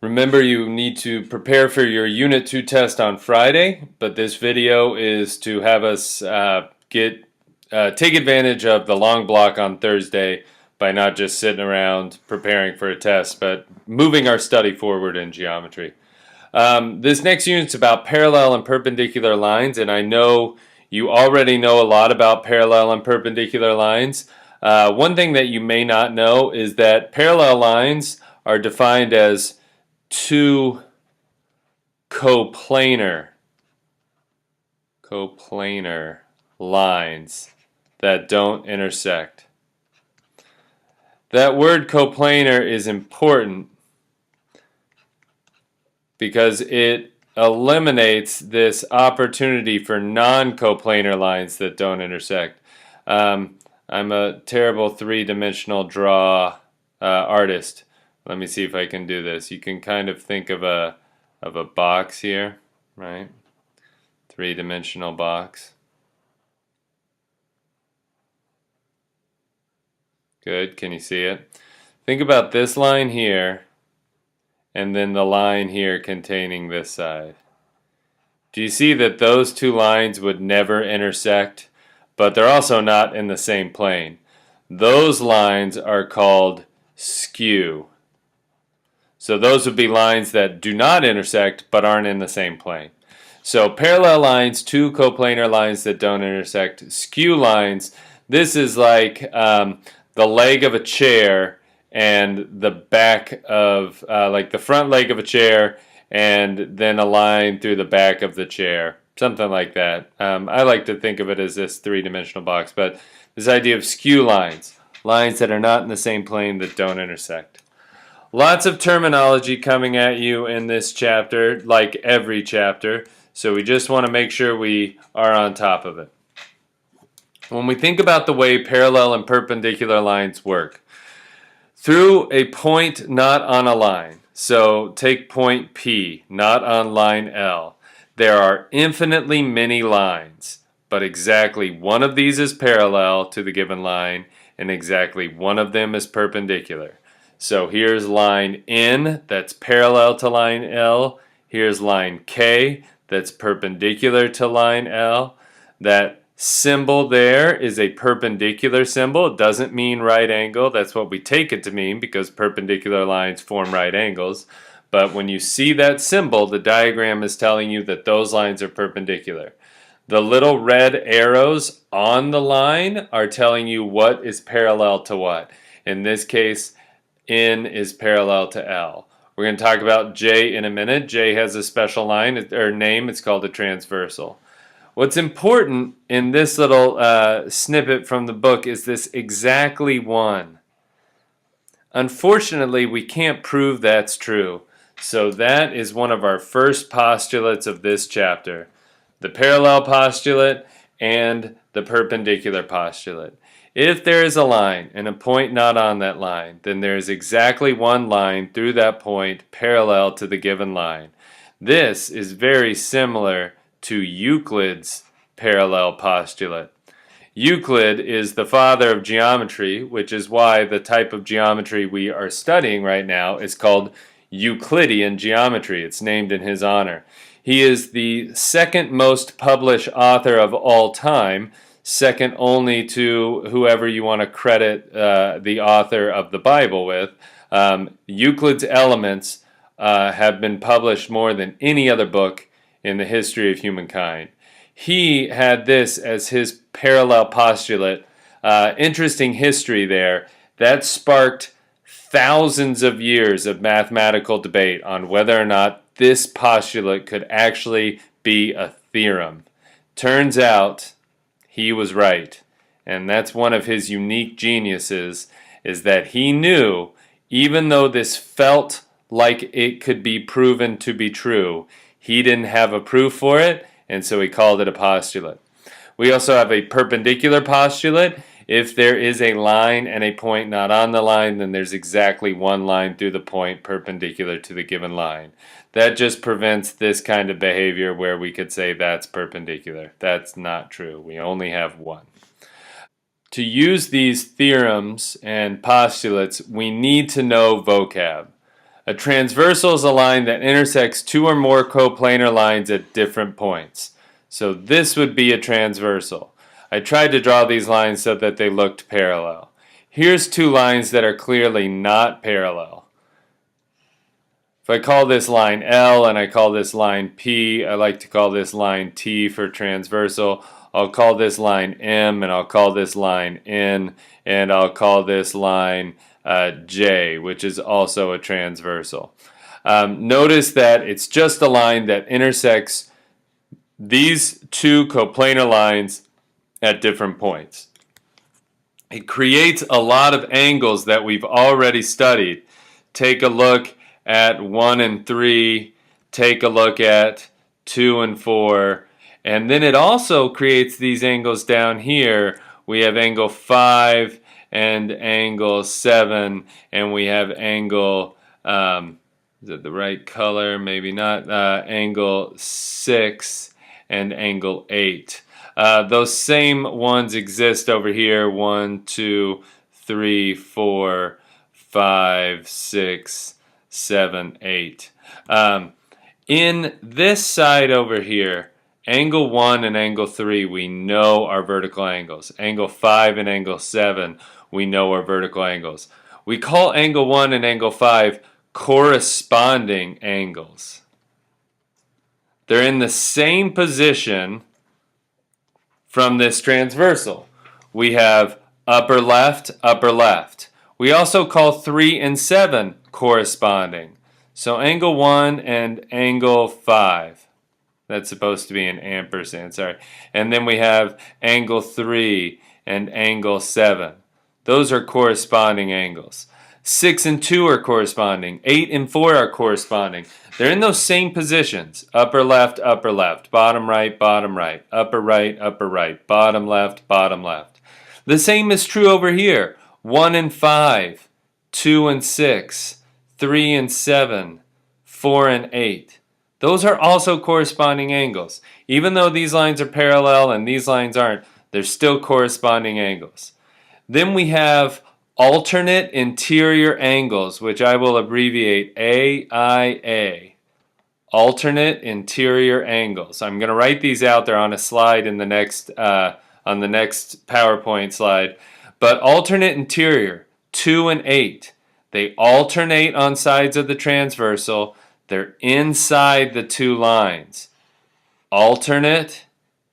Remember, you need to prepare for your Unit 2 test on Friday, but this video is to have us take advantage of the long block on Thursday by not just sitting around preparing for a test, but moving our study forward in geometry. This next unit is about parallel and perpendicular lines, and I know you already know a lot about parallel and perpendicular lines. One thing that you may not know is that parallel lines are defined as two coplanar lines that don't intersect. That word coplanar is important because it eliminates this opportunity for non-coplanar lines that don't intersect. I'm a terrible three-dimensional draw artist. Let me see if I can do this. You can kind of think of a box here, right? Three-dimensional box. Good, can you see it? Think about this line here, and then the line here containing this side. Do you see that those two lines would never intersect? But they're also not in the same plane. Those lines are called skew. So those would be lines that do not intersect but aren't in the same plane. So parallel lines, two coplanar lines that don't intersect. Skew lines, this is like the leg of a chair and the back of, like the front leg of a chair and then a line through the back of the chair. Something like that. I like to think of it as this three-dimensional box, but this idea of skew lines, lines that are not in the same plane that don't intersect. Lots of terminology coming at you in this chapter, like every chapter, so we just want to make sure we are on top of it. When we think about the way parallel and perpendicular lines work, through a point not on a line, so take point P, not on line L, there are infinitely many lines, but exactly one of these is parallel to the given line, and exactly one of them is perpendicular. So here's line N that's parallel to line L. Here's line K that's perpendicular to line L. That symbol there is a perpendicular symbol. It doesn't mean right angle. That's what we take it to mean because perpendicular lines form right angles. But when you see that symbol, the diagram is telling you that those lines are perpendicular. The little red arrows on the line are telling you what is parallel to what. In this case, N is parallel to L. We're going to talk about J in a minute. J has a special line or name. It's called a transversal. What's important in this little snippet from the book is this exactly one. Unfortunately, we can't prove that's true. So that is one of our first postulates of this chapter. The parallel postulate and the perpendicular postulate. If there is a line and a point not on that line, then there is exactly one line through that point parallel to the given line. This is very similar to Euclid's parallel postulate. Euclid is the father of geometry, which is why the type of geometry we are studying right now is called Euclidean geometry. It's named in his honor. He is the second most published author of all time, second only to whoever you want to credit the author of the Bible with. Euclid's Elements have been published more than any other book in the history of humankind. He had this as his parallel postulate. Interesting history there. That sparked thousands of years of mathematical debate on whether or not this postulate could actually be a theorem. Turns out he was right. And that's one of his unique geniuses, is that he knew, even though this felt like it could be proven to be true, he didn't have a proof for it, and so he called it a postulate. We also have a perpendicular postulate. If there is a line and a point not on the line, then there's exactly one line through the point perpendicular to the given line. That just prevents this kind of behavior where we could say that's perpendicular. That's not true. We only have one. To use these theorems and postulates, we need to know vocab. A transversal is a line that intersects two or more coplanar lines at different points. So this would be a transversal. I tried to draw these lines so that they looked parallel. Here's two lines that are clearly not parallel. If I call this line L and I call this line P, I like to call this line T for transversal. I'll call this line M and I'll call this line N and I'll call this line J, which is also a transversal. Notice that it's just a line that intersects these two coplanar lines at different points. It creates a lot of angles that we've already studied. Take a look at 1 and 3, take a look at 2 and 4, and then it also creates these angles down here. We have angle 5 and angle 7, and we have angle, is it the right color? Maybe not. Angle 6 and angle 8. Those same ones exist over here. 1, 2, 3, 4, 5, 6, 7, 8. In this side over here, angle 1 and angle 3 we know are vertical angles. Angle 5 and angle 7 we know are vertical angles. We call angle 1 and angle 5 corresponding angles. They're in the same position from this transversal. We have upper left, upper left. We also call 3 and 7 corresponding. So angle 1 and angle 5. That's supposed to be an ampersand, sorry. And then we have angle 3 and angle 7. Those are corresponding angles. 6 and 2 are corresponding. 8 and 4 are corresponding. They're in those same positions. Upper left, bottom right, upper right, bottom left, bottom left. The same is true over here. 1 and 5, 2 and 6, 3 and 7, 4 and 8. Those are also corresponding angles. Even though these lines are parallel and these lines aren't, they're still corresponding angles. Then we have alternate interior angles, which I will abbreviate AIA. Alternate interior angles. I'm going to write these out there on a slide in the next on the next PowerPoint slide. But alternate interior, 2 and 8. They alternate on sides of the transversal. They're inside the two lines. Alternate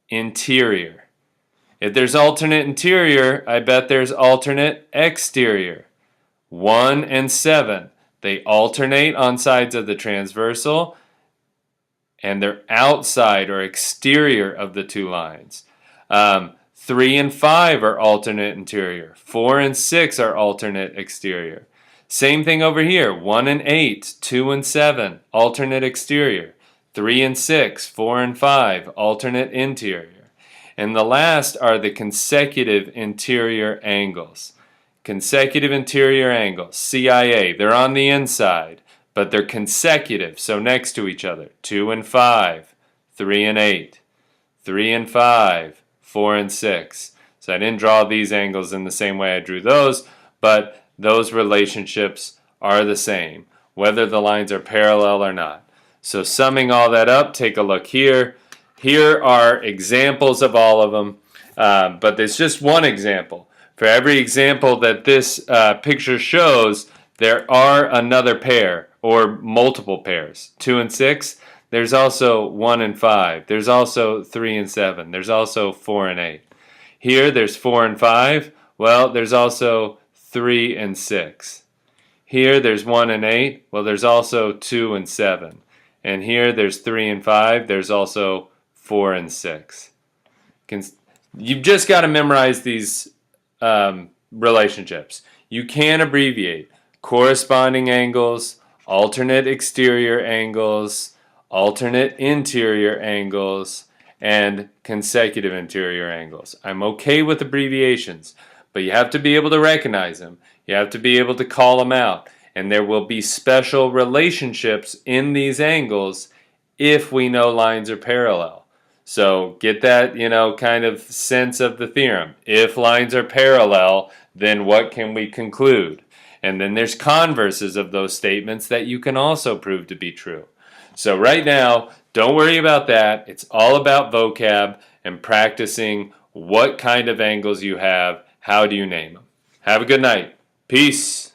interior. If there's alternate interior, I bet there's alternate exterior. 1 and 7. They alternate on sides of the transversal, and they're outside or exterior of the two lines. 3 and 5 are alternate interior. 4 and 6 are alternate exterior. Same thing over here. 1 and 8, 2 and 7, alternate exterior. 3 and 6, 4 and 5, alternate interior. And the last are the consecutive interior angles. Consecutive interior angles, CIA. They're on the inside, but they're consecutive, so next to each other. 2 and 5, 3 and 8, 3 and 5, 4 and 6. So I didn't draw these angles in the same way I drew those, but those relationships are the same, whether the lines are parallel or not. So summing all that up, take a look here. Here are examples of all of them, but there's just one example. For every example that this picture shows, there are another pair or multiple pairs. 2 and 6, there's also 1 and 5. There's also 3 and 7. There's also 4 and 8. Here there's 4 and 5. Well, there's also 3 and 6. Here there's 1 and 8. Well, there's also 2 and 7. And here there's 3 and 5. There's also 4 and 6. You've just got to memorize these relationships. You can abbreviate corresponding angles, alternate exterior angles, alternate interior angles, and consecutive interior angles. I'm okay with abbreviations, but you have to be able to recognize them. You have to be able to call them out. And there will be special relationships in these angles if we know lines are parallel. So get that, kind of sense of the theorem. If lines are parallel, then what can we conclude? And then there's converses of those statements that you can also prove to be true. So right now, don't worry about that. It's all about vocab and practicing what kind of angles you have. How do you name them? Have a good night. Peace.